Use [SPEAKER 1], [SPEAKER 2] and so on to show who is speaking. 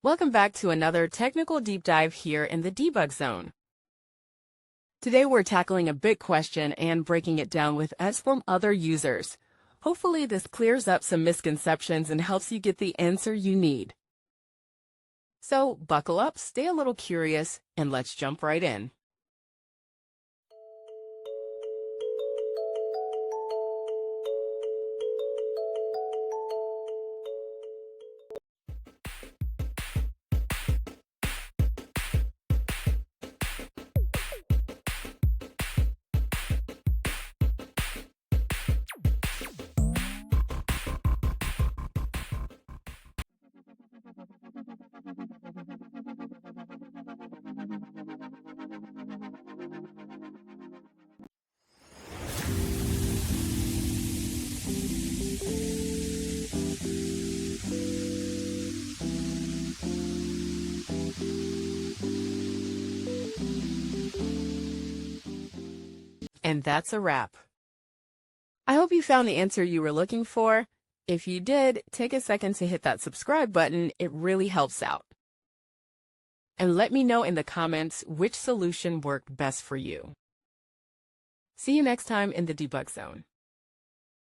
[SPEAKER 1] Welcome back to another technical deep dive here in the debug zone. Today we're tackling a big question and breaking it down with us from other users. Hopefully this clears up some misconceptions and helps you get the answer you need. So buckle up, stay a little curious, and let's jump right in. And that's a wrap. I hope you found the answer you were looking for. If you did, take a second to hit that subscribe button. It really helps out. And let me know in the comments which solution worked best for you. See you next time in the debug zone.